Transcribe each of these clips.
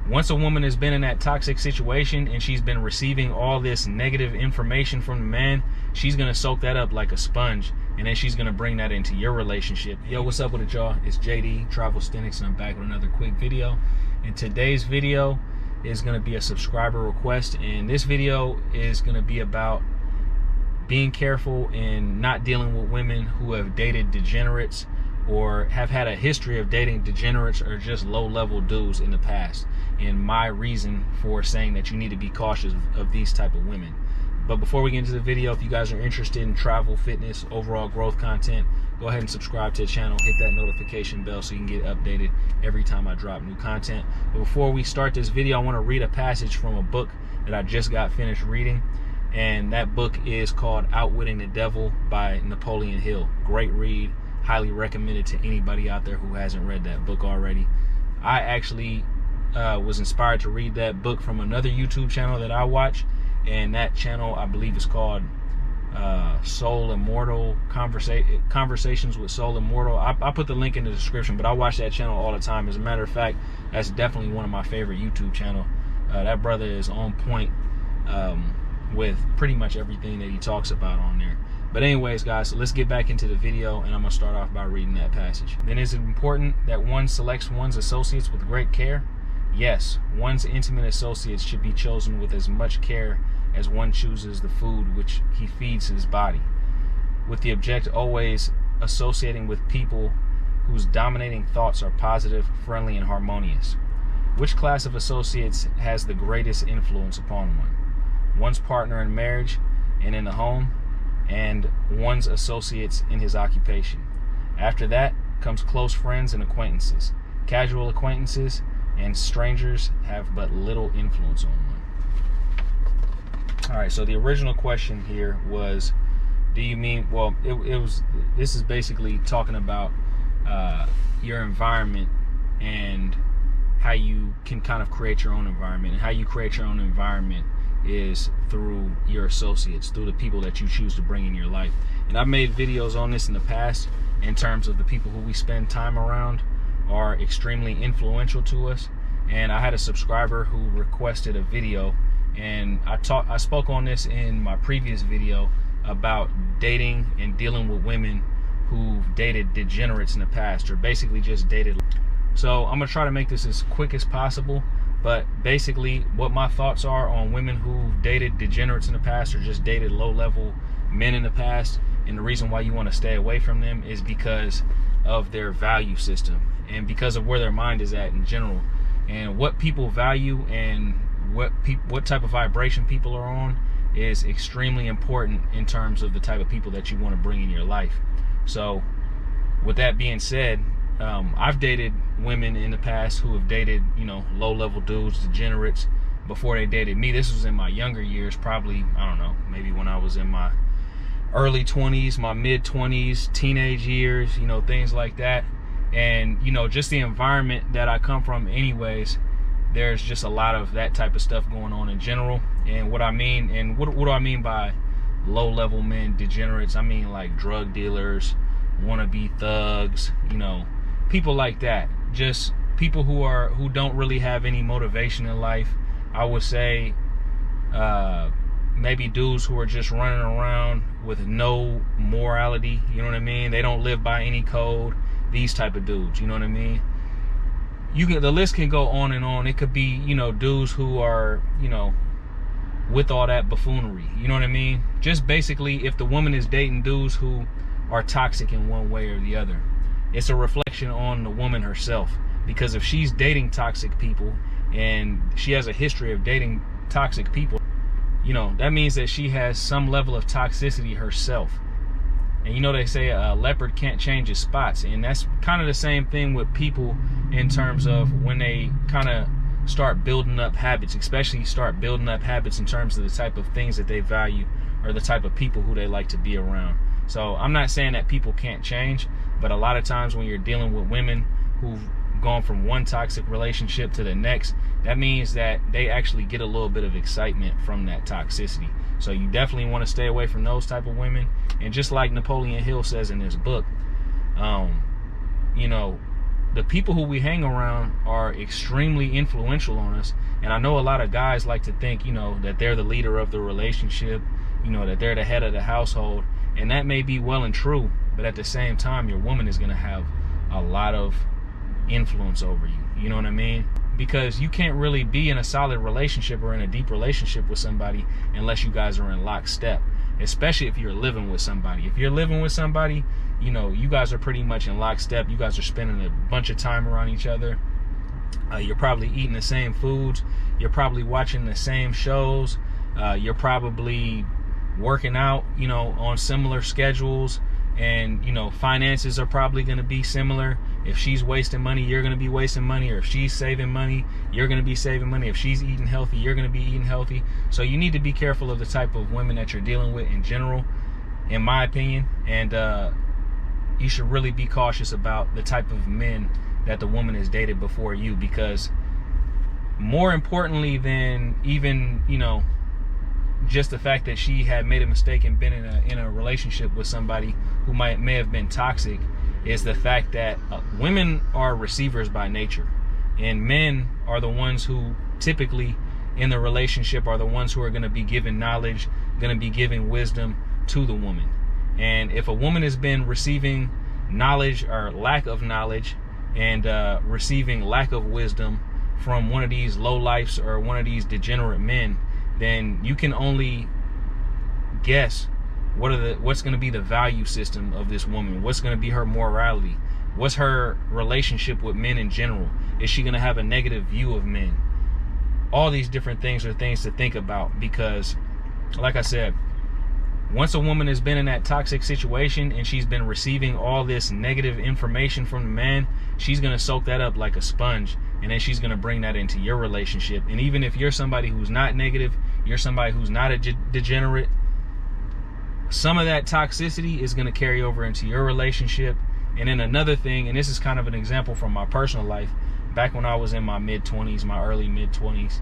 Once a woman has been in that toxic situation and she's been receiving all this negative information from the man, she's going to soak that up like a sponge, and then she's going to bring that into your relationship. Yo, what's up with it, y'all? It's JD, Travelsthenix, and I'm back with another quick video. And today's video is going to be a subscriber request, and this video is going to be about being careful in not dealing with women who have dated degenerates or have had a history of dating degenerates or just low-level dudes in the past, and my reason for saying that you need to be cautious of these type of women. But before we get into the video, if you guys are interested in travel, fitness, overall growth content, go ahead and subscribe to the channel, hit that notification bell so you can get updated every time I drop new content. But before we start this video, I want to read a passage from a book that I just got finished reading, and that book is called Outwitting the Devil by Napoleon Hill. Great read. Highly recommend it to anybody out there who hasn't read that book already. I actually was inspired to read that book from another YouTube channel that I watch, and that channel I believe is called Soul Immortal, Conversations with Soul Immortal. I put the link in the description, but I watch that channel all the time. As a matter of fact, that's definitely one of my favorite YouTube channels. That brother is on point with pretty much everything that he talks about on there. But anyways, guys, so let's get back into the video, and I'm going to start off by reading that passage. Then is it important that one selects one's associates with great care? Yes, one's intimate associates should be chosen with as much care as one chooses the food which he feeds his body, with the object always associating with people whose dominating thoughts are positive, friendly, and harmonious. Which class of associates has the greatest influence upon one? One's partner in marriage and in the home, and one's associates in his occupation. After that comes close friends and acquaintances. Casual acquaintances and strangers have but little influence on one. All right, so the original question here was, do you mean, well, this is basically talking about your environment and how you can kind of create your own environment. And how you create your own environment is through your associates, through the people that you choose to bring in your life. And I've made videos on this in the past in terms of the people who we spend time around are extremely influential to us. And I had a subscriber who requested a video, and I spoke on this in my previous video about dating and dealing with women who've dated degenerates in the past, or basically just dated. So I'm gonna try to make this as quick as possible. But basically, what my thoughts are on women who've dated degenerates in the past or just dated low-level men in the past, and the reason why you want to stay away from them is because of their value system and because of where their mind is at in general, and what people value and what type of vibration people are on is extremely important in terms of the type of people that you want to bring in your life. So with that being said, I've dated women in the past who have dated, low-level dudes, degenerates, before they dated me. This was in my younger years, probably, I don't know, maybe when I was in my early 20s, my mid-20s, teenage years, things like that. And, just the environment that I come from anyways, there's just a lot of that type of stuff going on in general. And what I mean, and what do I mean by low-level men, degenerates? I mean like drug dealers, wannabe thugs, people like that. Just people who don't really have any motivation in life. I would say maybe dudes who are just running around with no morality, you know what I mean? They don't live by any code. These type of dudes, you know what I mean? The list can go on and on. It could be, dudes who are, with all that buffoonery, you know what I mean? Just basically, if the woman is dating dudes who are toxic in one way or the other, it's a reflection on the woman herself. Because if she's dating toxic people and she has a history of dating toxic people, that means that she has some level of toxicity herself. And they say a leopard can't change his spots, and that's kind of the same thing with people in terms of when they kind of start building up habits, especially start building up habits in terms of the type of things that they value or the type of people who they like to be around. So I'm not saying that people can't change, but a lot of times when you're dealing with women who've gone from one toxic relationship to the next, that means that they actually get a little bit of excitement from that toxicity. So you definitely want to stay away from those type of women. And just like Napoleon Hill says in his book, the people who we hang around are extremely influential on us. And I know a lot of guys like to think, that they're the leader of the relationship, that they're the head of the household. And that may be well and true, but at the same time, your woman is going to have a lot of influence over you. You know what I mean? Because you can't really be in a solid relationship or in a deep relationship with somebody unless you guys are in lockstep, especially if you're living with somebody. If you're living with somebody, you guys are pretty much in lockstep. You guys are spending a bunch of time around each other. You're probably eating the same foods. You're probably watching the same shows. You're probably working out, on similar schedules. And, finances are probably going to be similar. If she's wasting money, you're going to be wasting money. Or if she's saving money, you're going to be saving money. If she's eating healthy, you're going to be eating healthy. So you need to be careful of the type of women that you're dealing with in general, in my opinion. And you should really be cautious about the type of men that the woman has dated before you. Because more importantly than even, just the fact that she had made a mistake and been in a relationship with somebody who may have been toxic, is the fact that women are receivers by nature, and men are the ones who typically in the relationship are the ones who are going to be giving knowledge, going to be giving wisdom to the woman. And if a woman has been receiving knowledge or lack of knowledge and receiving lack of wisdom from one of these lowlifes or one of these degenerate men, then you can only guess what's going to be the value system of this woman. What's going to be her morality? What's her relationship with men in general? Is she going to have a negative view of men? All these different things are things to think about, because like I said, once a woman has been in that toxic situation and she's been receiving all this negative information from the man, she's going to soak that up like a sponge, and then she's going to bring that into your relationship. And even if you're somebody who's not negative, you're somebody who's not a degenerate, some of that toxicity is going to carry over into your relationship. And then another thing, and this is kind of an example from my personal life, back when I was in my mid-20s, my early mid-20s,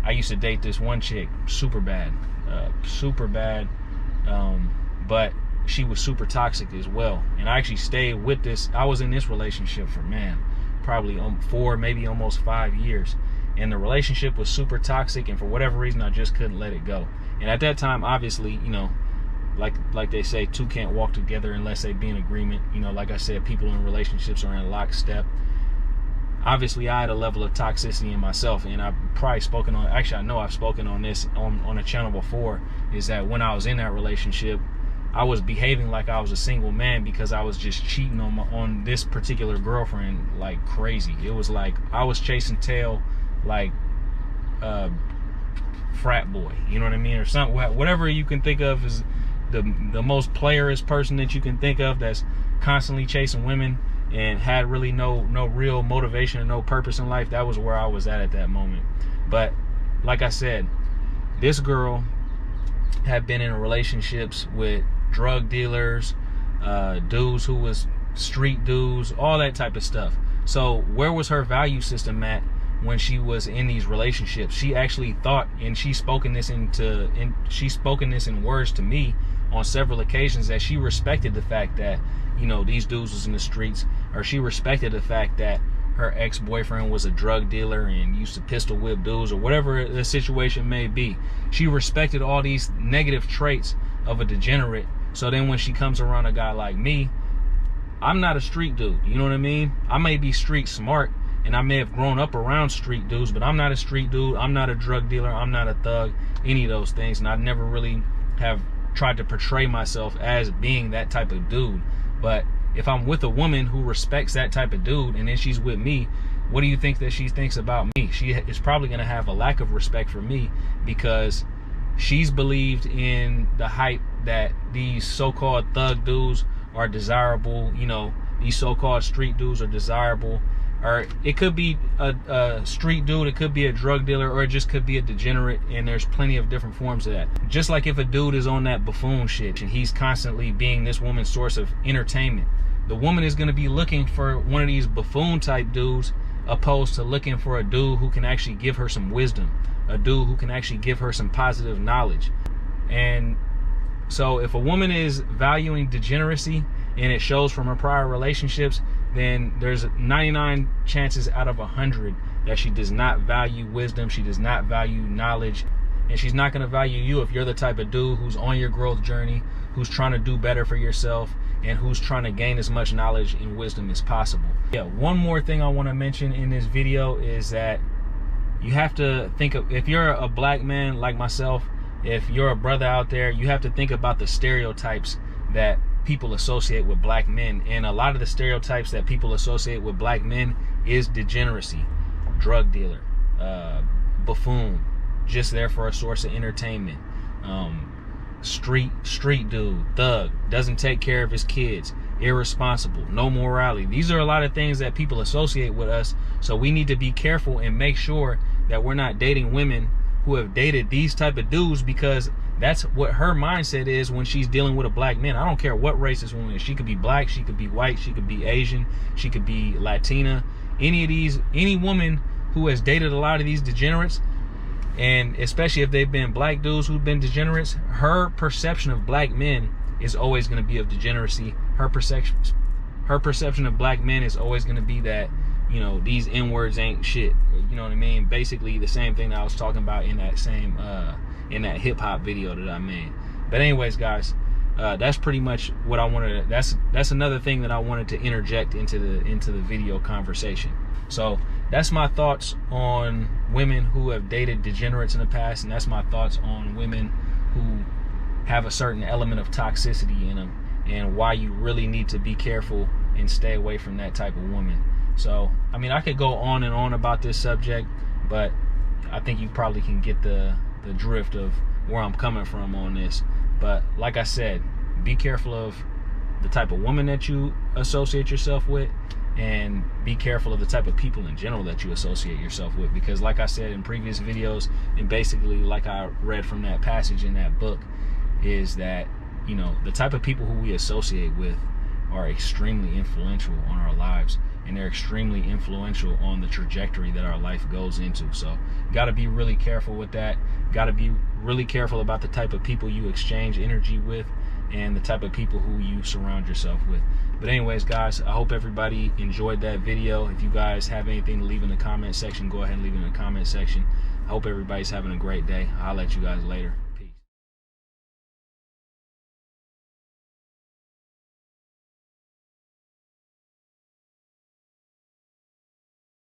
I used to date this one chick, super bad, but she was super toxic as well. And I actually stayed with this. I was in this relationship for, probably 4, maybe almost 5 years. And the relationship was super toxic, and for whatever reason, I just couldn't let it go. And at that time, obviously, like they say, two can't walk together unless they be in agreement. Like I said, people in relationships are in lockstep. Obviously, I had a level of toxicity in myself, and I've probably spoken on, actually I know I've spoken on this on a channel before, is that when I was in that relationship, I was behaving like I was a single man because I was just cheating on this particular girlfriend like crazy. It was like I was chasing tail like frat boy, you know what I mean, or something, whatever you can think of as the most playerist person that you can think of, that's constantly chasing women and had really no real motivation and no purpose in life. That was where I was at that moment. But like I said, this girl had been in relationships with drug dealers, dudes who was street dudes, all that type of stuff. So where was her value system at when she was in these relationships? She actually thought, and she's spoken this in words to me on several occasions, that she respected the fact that these dudes was in the streets, or she respected the fact that her ex-boyfriend was a drug dealer and used to pistol whip dudes, or whatever the situation may be. She respected all these negative traits of a degenerate. So then when she comes around a guy like me, I'm not a street dude, you know what I mean? I may be street smart, and I may have grown up around street dudes, but I'm not a street dude. I'm not a drug dealer. I'm not a thug, any of those things. And I never really have tried to portray myself as being that type of dude. But if I'm with a woman who respects that type of dude, and then she's with me, what do you think that she thinks about me? She is probably going to have a lack of respect for me, because she's believed in the hype that these so-called thug dudes are desirable. These so-called street dudes are desirable. Or it could be a street dude, it could be a drug dealer, or it just could be a degenerate, and there's plenty of different forms of that. Just like if a dude is on that buffoon shit and he's constantly being this woman's source of entertainment, the woman is going to be looking for one of these buffoon type dudes, opposed to looking for a dude who can actually give her some wisdom, a dude who can actually give her some positive knowledge. And so if a woman is valuing degeneracy, and it shows from her prior relationships, then there's 99 chances out of 100 that she does not value wisdom, she does not value knowledge, and she's not going to value you if you're the type of dude who's on your growth journey, who's trying to do better for yourself, and who's trying to gain as much knowledge and wisdom as possible. Yeah, one more thing I want to mention in this video is that you have to think of, if you're a black man like myself, if you're a brother out there, you have to think about the stereotypes that people associate with black men. And a lot of the stereotypes that people associate with black men is degeneracy, drug dealer, buffoon, just there for a source of entertainment, street dude, thug, doesn't take care of his kids, irresponsible, no morality. These are a lot of things that people associate with us, so we need to be careful and make sure that we're not dating women who have dated these type of dudes, because that's what her mindset is when she's dealing with a black man. I don't care what race this woman is. She could be black, she could be white, she could be Asian, she could be Latina. Any woman who has dated a lot of these degenerates, and especially if they've been black dudes who've been degenerates, her perception of black men is always going to be of degeneracy. Her perception of black men is always going to be that, you know, these N-words ain't shit. You know what I mean? Basically the same thing that I was talking about in that same in that hip-hop video that I made. But anyways, guys, that's pretty much what I wanted to, that's another thing that I wanted to interject into the video conversation. So that's my thoughts on women who have dated degenerates in the past, and that's my thoughts on women who have a certain element of toxicity in them, and why you really need to be careful and stay away from that type of woman. So, I mean, I could go on and on about this subject, but I think you probably can get the drift of where I'm coming from on this. But like I said, be careful of the type of woman that you associate yourself with, and be careful of the type of people in general that you associate yourself with, because like I said in previous videos, and basically like I read from that passage in that book, is that, you know, the type of people who we associate with are extremely influential on our lives, and they're extremely influential on the trajectory that our life goes into. So you got to be really careful with that. Got to be really careful about the type of people you exchange energy with, and the type of people who you surround yourself with. But anyways, guys, I hope everybody enjoyed that video. If you guys have anything to leave in the comment section, go ahead and leave it in the comment section. I hope everybody's having a great day. I'll let you guys later.